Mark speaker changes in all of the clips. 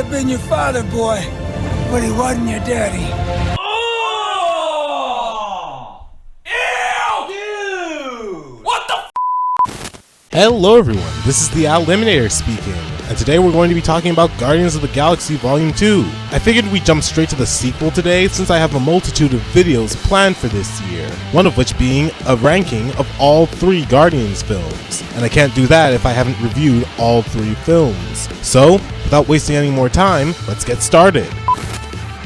Speaker 1: have been your father, boy, but he wasn't your daddy.
Speaker 2: Oh! Ew! Dude! What the f***?
Speaker 3: Hello everyone, this is the Eliminator speaking, and today we're going to be talking about Guardians of the Galaxy Volume 2. I figured we'd jump straight to the sequel today since I have a multitude of videos planned for this year, one of which being a ranking of all 3 Guardians films, and I can't do that if I haven't reviewed all 3 films. So, without wasting any more time, let's get started.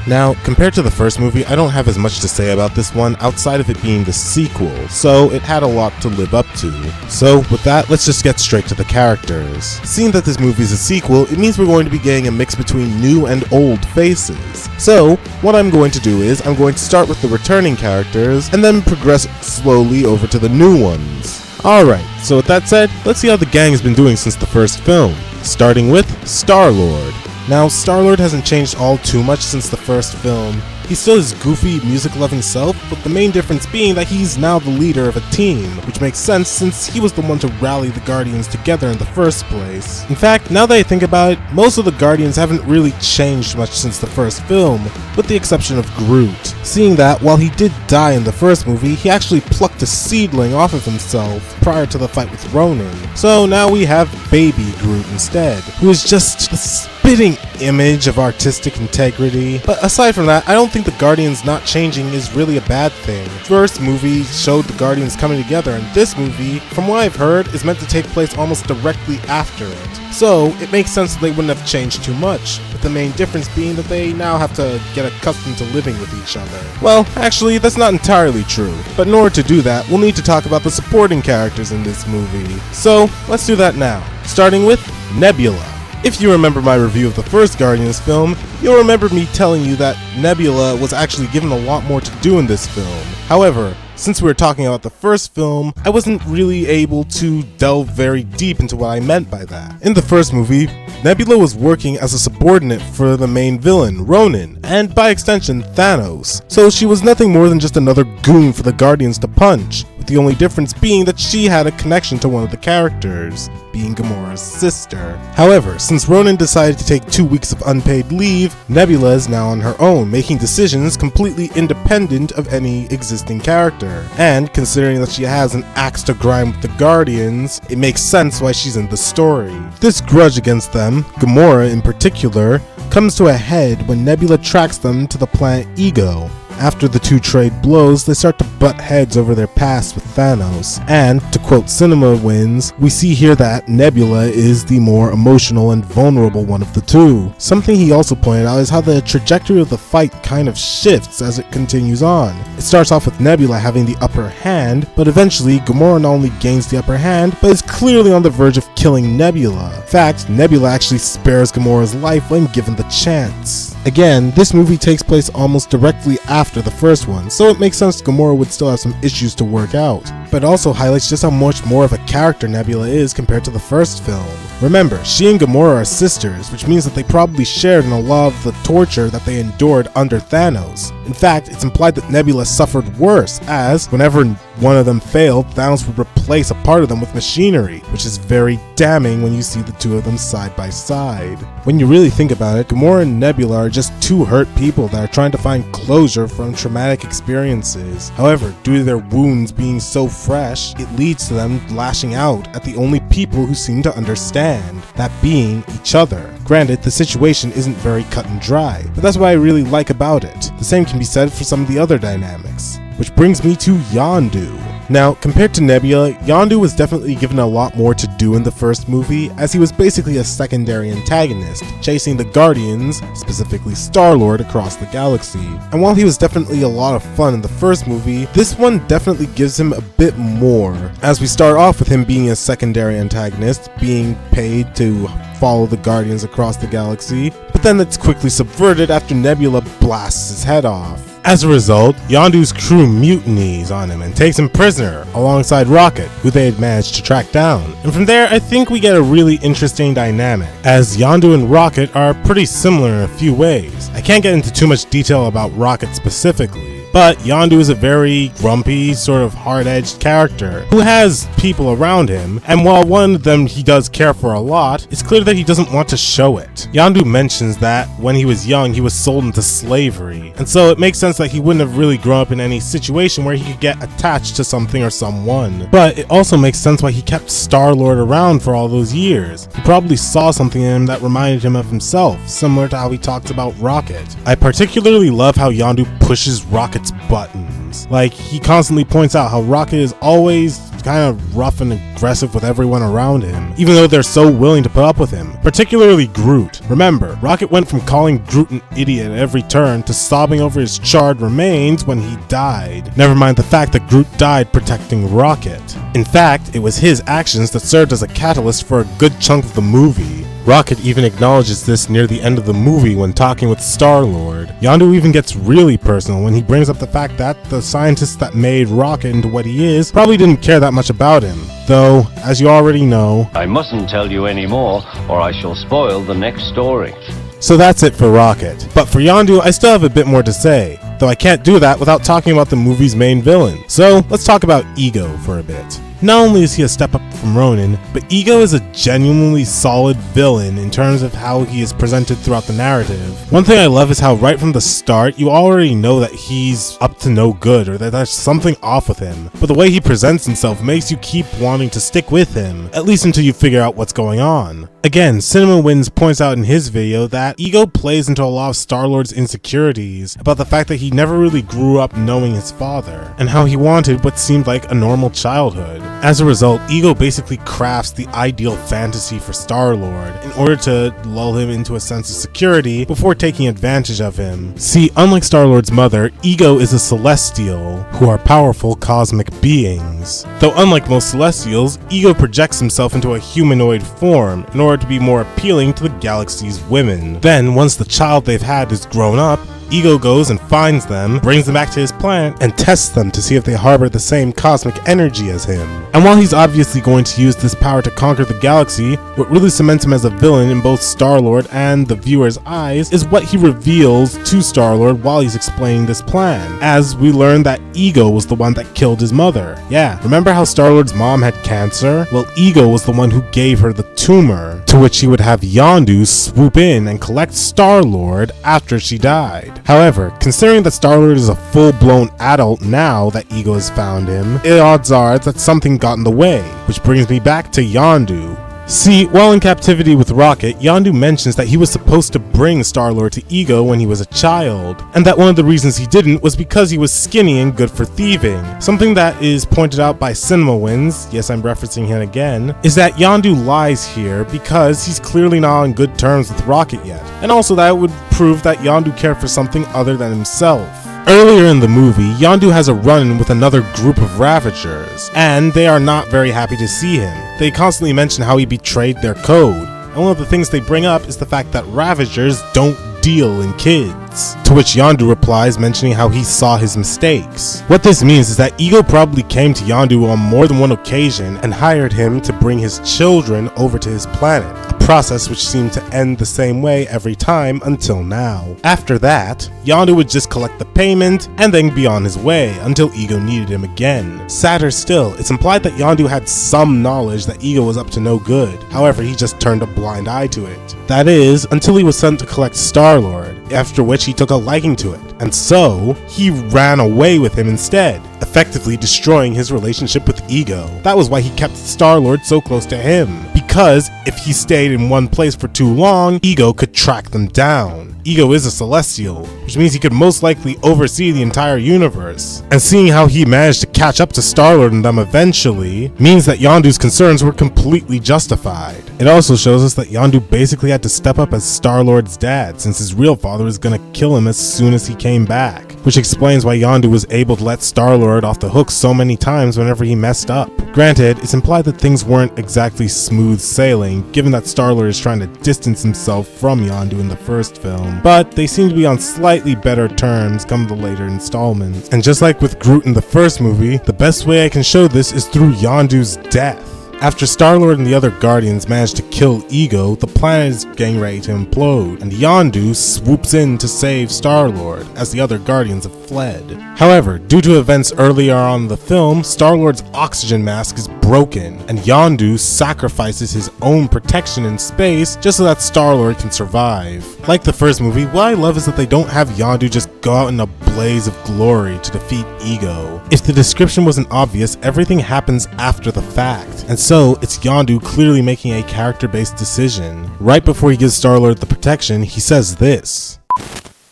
Speaker 3: Now, compared to the first movie, I don't have as much to say about this one outside of it being the sequel, so it had a lot to live up to. So, with that, let's just get straight to the characters. Seeing that this movie is a sequel, it means we're going to be getting a mix between new and old faces. So, what I'm going to do is, I'm going to start with the returning characters, and then progress slowly over to the new ones. Alright, so with that said, let's see how the gang has been doing since the first film, starting with Starlord. Now, Starlord hasn't changed all too much since the first film. He's still his goofy, music-loving self, but the main difference being that he's now the leader of a team, which makes sense since he was the one to rally the Guardians together in the first place. In fact, now that I think about it, most of the Guardians haven't really changed much since the first film, with the exception of Groot. Seeing that, while he did die in the first movie, he actually plucked a seedling off of himself prior to the fight with Ronan. So now we have Baby Groot instead, who is just the spitting image of artistic integrity. But aside from that, I don't think the Guardians not changing is really a bad thing. First movie showed the Guardians coming together, and this movie, from what I've heard, is meant to take place almost directly after it. So it makes sense that they wouldn't have changed too much, with the main difference being that they now have to get accustomed to living with each other. Well, actually, that's not entirely true, but in order to do that, we'll need to talk about the supporting characters in this movie. So let's do that now, starting with Nebula. If you remember my review of the first Guardians film, you'll remember me telling you that Nebula was actually given a lot more to do in this film. However, since we were talking about the first film, I wasn't really able to delve very deep into what I meant by that. In the first movie, Nebula was working as a subordinate for the main villain, Ronan, and by extension, Thanos. So she was nothing more than just another goon for the Guardians to punch, with the only difference being that she had a connection to one of the characters, being Gamora's sister. However, since Ronan decided to take 2 weeks of unpaid leave, Nebula is now on her own, making decisions completely independent of any existing character. And considering that she has an axe to grind with the Guardians, it makes sense why she's in the story. This grudge against them, Gamora in particular, comes to a head when Nebula tracks them to the planet Ego. After the two trade blows, they start to butt heads over their past with Thanos, and, to quote CinemaWins, we see here that Nebula is the more emotional and vulnerable one of the two. Something he also pointed out is how the trajectory of the fight kind of shifts as it continues on. It starts off with Nebula having the upper hand, but eventually Gamora not only gains the upper hand, but is clearly on the verge of killing Nebula. In fact, Nebula actually spares Gamora's life when given the chance. Again, this movie takes place almost directly after the first one, so it makes sense Gamora would still have some issues to work out, but it also highlights just how much more of a character Nebula is compared to the first film. Remember, she and Gamora are sisters, which means that they probably shared in a lot of the torture that they endured under Thanos. In fact, it's implied that Nebula suffered worse, as whenever one of them failed, Thanos would replace a part of them with machinery, which is very damning when you see the two of them side by side. When you really think about it, Gamora and Nebula are just two hurt people that are trying to find closure from traumatic experiences. However, due to their wounds being so fresh, it leads to them lashing out at the only people who seem to understand, that being each other. Granted, the situation isn't very cut and dry, but that's what I really like about it. The same can be said for some of the other dynamics. Which brings me to Yondu. Now, compared to Nebula, Yondu was definitely given a lot more to do in the first movie, as he was basically a secondary antagonist, chasing the Guardians, specifically Starlord, across the galaxy. And while he was definitely a lot of fun in the first movie, this one definitely gives him a bit more, as we start off with him being a secondary antagonist, being paid to follow the Guardians across the galaxy, but then it's quickly subverted after Nebula blasts his head off. As a result, Yondu's crew mutinies on him and takes him prisoner, alongside Rocket, who they had managed to track down. And from there, I think we get a really interesting dynamic, as Yondu and Rocket are pretty similar in a few ways. I can't get into too much detail about Rocket specifically, But Yondu is a very grumpy, sort of hard-edged character who has people around him, and while one of them he does care for a lot, it's clear that he doesn't want to show it. Yondu mentions that when he was young, he was sold into slavery, and so it makes sense that he wouldn't have really grown up in any situation where he could get attached to something or someone. But it also makes sense why he kept Starlord around for all those years. He probably saw something in him that reminded him of himself, similar to how he talks about Rocket. I particularly love how Yondu pushes Rocket's buttons. Like, he constantly points out how Rocket is always kind of rough and aggressive with everyone around him, even though they're so willing to put up with him, particularly Groot. Remember, Rocket went from calling Groot an idiot at every turn to sobbing over his charred remains when he died. Never mind the fact that Groot died protecting Rocket. In fact, it was his actions that served as a catalyst for a good chunk of the movie. Rocket even acknowledges this near the end of the movie when talking with Starlord. Yondu even gets really personal when he brings up the fact that the scientists that made Rocket into what he is probably didn't care that much about him. Though, as you already know,
Speaker 4: I mustn't tell you any more, or I shall spoil the next story.
Speaker 3: So that's it for Rocket. But for Yondu, I still have a bit more to say, though I can't do that without talking about the movie's main villain. So let's talk about Ego for a bit. Not only is he a step up from Ronin, but Ego is a genuinely solid villain in terms of how he is presented throughout the narrative. One thing I love is how right from the start, you already know that he's up to no good or that there's something off with him. But the way he presents himself makes you keep wanting to stick with him, at least until you figure out what's going on. Again, CinemaWins points out in his video that Ego plays into a lot of Starlord's insecurities about the fact that he never really grew up knowing his father, and how he wanted what seemed like a normal childhood. As a result, Ego basically crafts the ideal fantasy for Starlord in order to lull him into a sense of security before taking advantage of him. See, unlike Starlord's mother, Ego is a Celestial, who are powerful cosmic beings. Though unlike most Celestials, Ego projects himself into a humanoid form in order to be more appealing to the galaxy's women. Then, once the child they've had is grown up, Ego goes and finds them, brings them back to his planet, and tests them to see if they harbor the same cosmic energy as him. And while he's obviously going to use this power to conquer the galaxy, what really cements him as a villain in both Starlord and the viewer's eyes is what he reveals to Starlord while he's explaining this plan, as we learn that Ego was the one that killed his mother. Yeah, remember how Starlord's mom had cancer? Well, Ego was the one who gave her the tumor, to which he would have Yondu swoop in and collect Starlord after she died. However, considering that Starlord is a full-blown adult now that Ego has found him, the odds are that something got in the way, which brings me back to Yondu. See, while in captivity with Rocket, Yondu mentions that he was supposed to bring Starlord to Ego when he was a child, and that one of the reasons he didn't was because he was skinny and good for thieving. Something that is pointed out by CinemaWins, yes, I'm referencing him again, is that Yondu lies here because he's clearly not on good terms with Rocket yet, and also that would prove that Yondu cared for something other than himself. Earlier in the movie, Yondu has a run-in with another group of Ravagers, and they are not very happy to see him. They constantly mention how he betrayed their code, and one of the things they bring up is the fact that Ravagers don't deal in kids. To which Yondu replies, mentioning how he saw his mistakes. What this means is that Ego probably came to Yondu on more than one occasion and hired him to bring his children over to his planet, a process which seemed to end the same way every time until now. After that, Yondu would just collect the payment and then be on his way until Ego needed him again. Sadder still, it's implied that Yondu had some knowledge that Ego was up to no good, however he just turned a blind eye to it. That is, until he was sent to collect Starlord, after which he took a liking to it, and so he ran away with him instead, effectively destroying his relationship with Ego. That was why he kept Starlord so close to him, because if he stayed in one place for too long, Ego could track them down. Ego is a Celestial, which means he could most likely oversee the entire universe. And seeing how he managed to catch up to Starlord and them eventually, means that Yondu's concerns were completely justified. It also shows us that Yondu basically had to step up as Starlord's dad, since his real father was gonna kill him as soon as he came back. Which explains why Yondu was able to let Starlord off the hook so many times whenever he messed up. Granted, it's implied that things weren't exactly smooth sailing, given that Starlord is trying to distance himself from Yondu in the first film, but they seem to be on slightly better terms come the later installments. And just like with Groot in the first movie, the best way I can show this is through Yondu's death. After Starlord and the other Guardians manage to kill Ego, the planet is getting ready to implode, and Yondu swoops in to save Starlord as the other Guardians have fled. However, due to events earlier on in the film, Starlord's oxygen mask is broken, and Yondu sacrifices his own protection in space just so that Starlord can survive. Like the first movie, what I love is that they don't have Yondu just go out in a blaze of glory to defeat Ego. If the description wasn't obvious, everything happens after the fact, and so it's Yondu clearly making a character-based decision. Right before he gives Starlord the protection, he says this.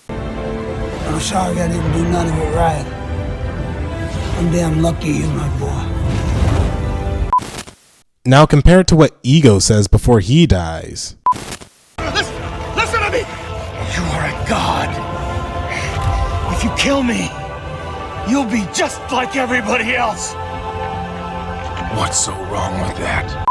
Speaker 1: I'm sorry I didn't do none of it right. I'm damn lucky you're my boy.
Speaker 3: Now compare it to what Ego says before he dies.
Speaker 2: Listen to me!
Speaker 1: You are a god. If you kill me, you'll be just like everybody else.
Speaker 2: What's so wrong with that?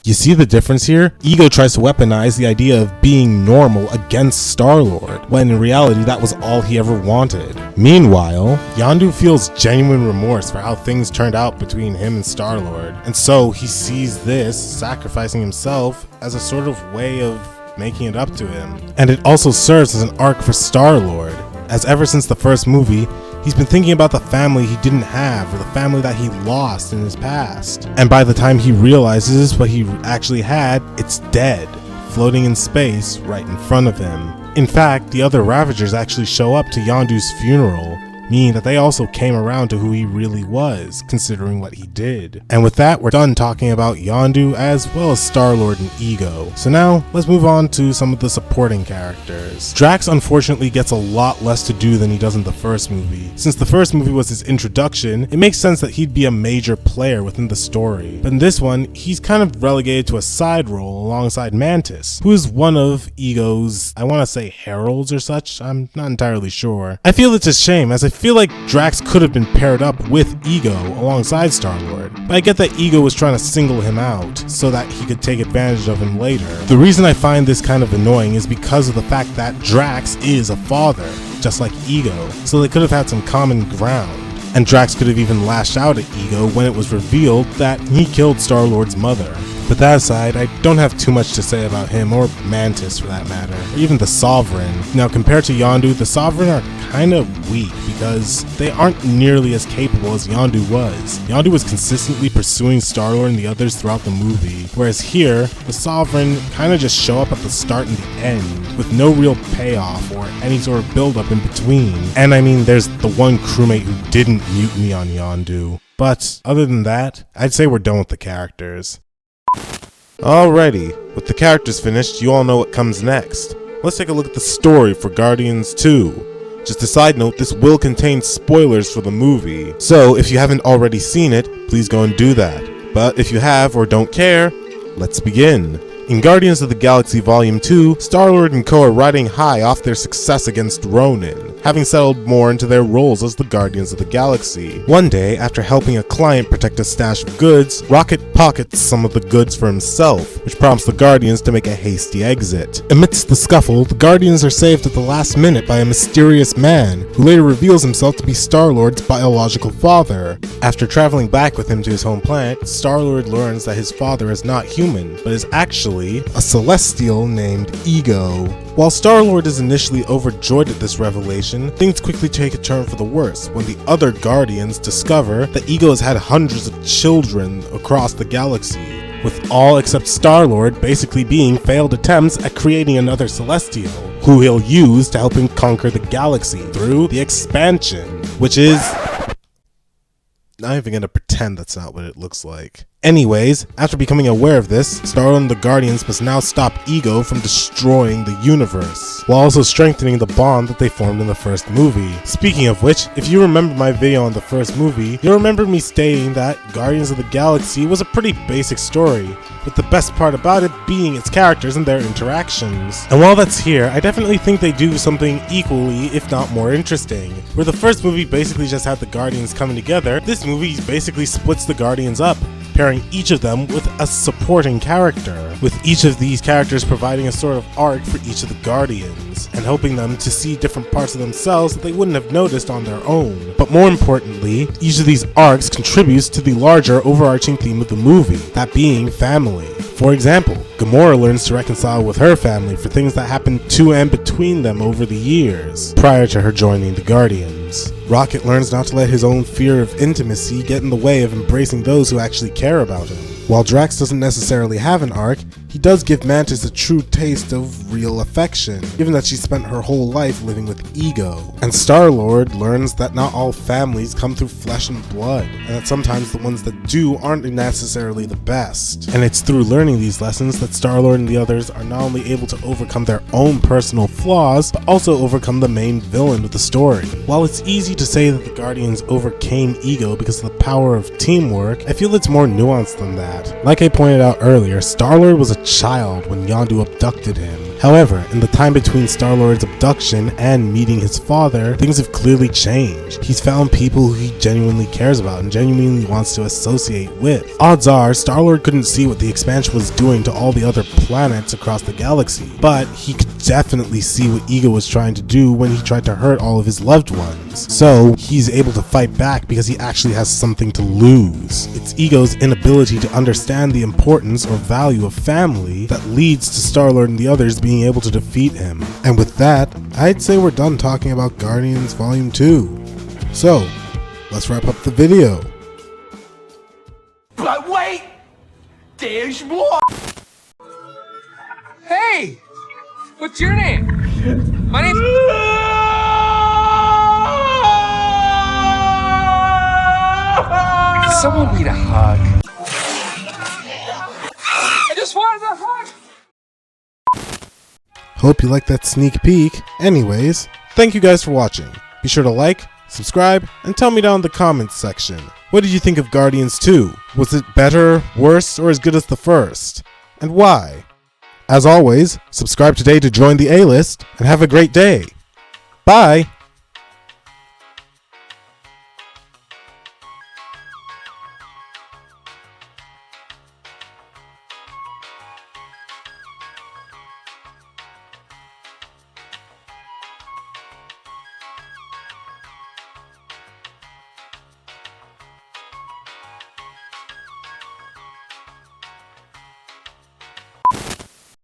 Speaker 3: You see the difference here? Ego tries to weaponize the idea of being normal against Starlord, when in reality that was all he ever wanted. Meanwhile, Yondu feels genuine remorse for how things turned out between him and Starlord, and so he sees this, sacrificing himself, as a sort of way of making it up to him. And it also serves as an arc for Starlord, as ever since the first movie, he's been thinking about the family he didn't have, or the family that he lost in his past. And by the time he realizes what he actually had, it's dead, floating in space right in front of him. In fact, the other Ravagers actually show up to Yondu's funeral, meaning that they also came around to who he really was, considering what he did. And with that, we're done talking about Yondu as well as Starlord and Ego. So now, let's move on to some of the supporting characters. Drax unfortunately gets a lot less to do than he does in the first movie. Since the first movie was his introduction, it makes sense that he'd be a major player within the story. But in this one, he's kind of relegated to a side role alongside Mantis, who is one of Ego's, I want to say heralds or such, I'm not entirely sure. I feel it's a shame, as I feel like Drax could have been paired up with Ego alongside Starlord, but I get that Ego was trying to single him out so that he could take advantage of him later. The reason I find this kind of annoying is because of the fact that Drax is a father, just like Ego, so they could have had some common ground. And Drax could have even lashed out at Ego when it was revealed that he killed Star-Lord's mother. But that aside, I don't have too much to say about him, or Mantis for that matter, or even the Sovereign. Now compared to Yondu, the Sovereign are kind of weak because they aren't nearly as capable as Yondu was. Yondu was consistently pursuing Starlord and the others throughout the movie, whereas here, the Sovereign kind of just show up at the start and the end, with no real payoff or any sort of build-up in between. And I mean, there's the one crewmate who didn't mutiny on Yondu. But other than that, I'd say we're done with the characters. Alrighty, with the characters finished, you all know what comes next. Let's take a look at the story for Guardians 2. Just a side note, this will contain spoilers for the movie, so if you haven't already seen it, please go and do that. But if you have or don't care, let's begin. In Guardians of the Galaxy Volume 2, Starlord and Co are riding high off their success against Ronin, having settled more into their roles as the Guardians of the Galaxy. One day, after helping a client protect a stash of goods, Rocket pockets some of the goods for himself, which prompts the Guardians to make a hasty exit. Amidst the scuffle, the Guardians are saved at the last minute by a mysterious man, who later reveals himself to be Star-Lord's biological father. After traveling back with him to his home planet, Star-Lord learns that his father is not human, but is actually a celestial named Ego. While Star-Lord is initially overjoyed at this revelation, things quickly take a turn for the worse when the other Guardians discover that Ego has had hundreds of children across the galaxy, with all except Star-Lord basically being failed attempts at creating another Celestial, who he'll use to help him conquer the galaxy through the expansion, which is... not even gonna pretend that's not what it looks like. Anyways, after becoming aware of this, Starlord and the Guardians must now stop Ego from destroying the universe, while also strengthening the bond that they formed in the first movie. Speaking of which, if you remember my video on the first movie, you'll remember me stating that Guardians of the Galaxy was a pretty basic story, with the best part about it being its characters and their interactions. And while that's here, I definitely think they do something equally, if not more interesting. Where the first movie basically just had the Guardians coming together, this movie basically splits the Guardians up, pairing each of them with a supporting character, with each of these characters providing a sort of arc for each of the Guardians, and helping them to see different parts of themselves that they wouldn't have noticed on their own. But more importantly, each of these arcs contributes to the larger overarching theme of the movie, that being family. For example, Gamora learns to reconcile with her family for things that happened to and between them over the years, prior to her joining the Guardians. Rocket learns not to let his own fear of intimacy get in the way of embracing those who actually care about him. While Drax doesn't necessarily have an arc, he does give Mantis a true taste of real affection, given that she spent her whole life living with ego. And Starlord learns that not all families come through flesh and blood, and that sometimes the ones that do aren't necessarily the best. And it's through learning these lessons that Starlord and the others are not only able to overcome their own personal flaws, but also overcome the main villain of the story. While it's easy to say that the Guardians overcame ego because of the power of teamwork, I feel it's more nuanced than that. Like I pointed out earlier, Starlord was a child when Yondu abducted him. However, in the time between Starlord's abduction and meeting his father, things have clearly changed. He's found people who he genuinely cares about and genuinely wants to associate with. Odds are, Starlord couldn't see what the expansion was doing to all the other planets across the galaxy, but he could definitely see what Ego was trying to do when he tried to hurt all of his loved ones. So, he's able to fight back because he actually has something to lose. It's Ego's inability to understand the importance or value of family that leads to Starlord and the others being able to defeat him. And with that, I'd say we're done talking about Guardians Volume 2. So, let's wrap up the video.
Speaker 2: But wait! There's more! Hey! What's your name? My name's... Someone need a hug. I just wanted a hug!
Speaker 3: Hope you liked that sneak peek. Anyways, thank you guys for watching. Be sure to like, subscribe, and tell me down in the comments section. What did you think of Guardians 2? Was it better, worse, or as good as the first? And why? As always, subscribe today to join the A-list, and have a great day. Bye!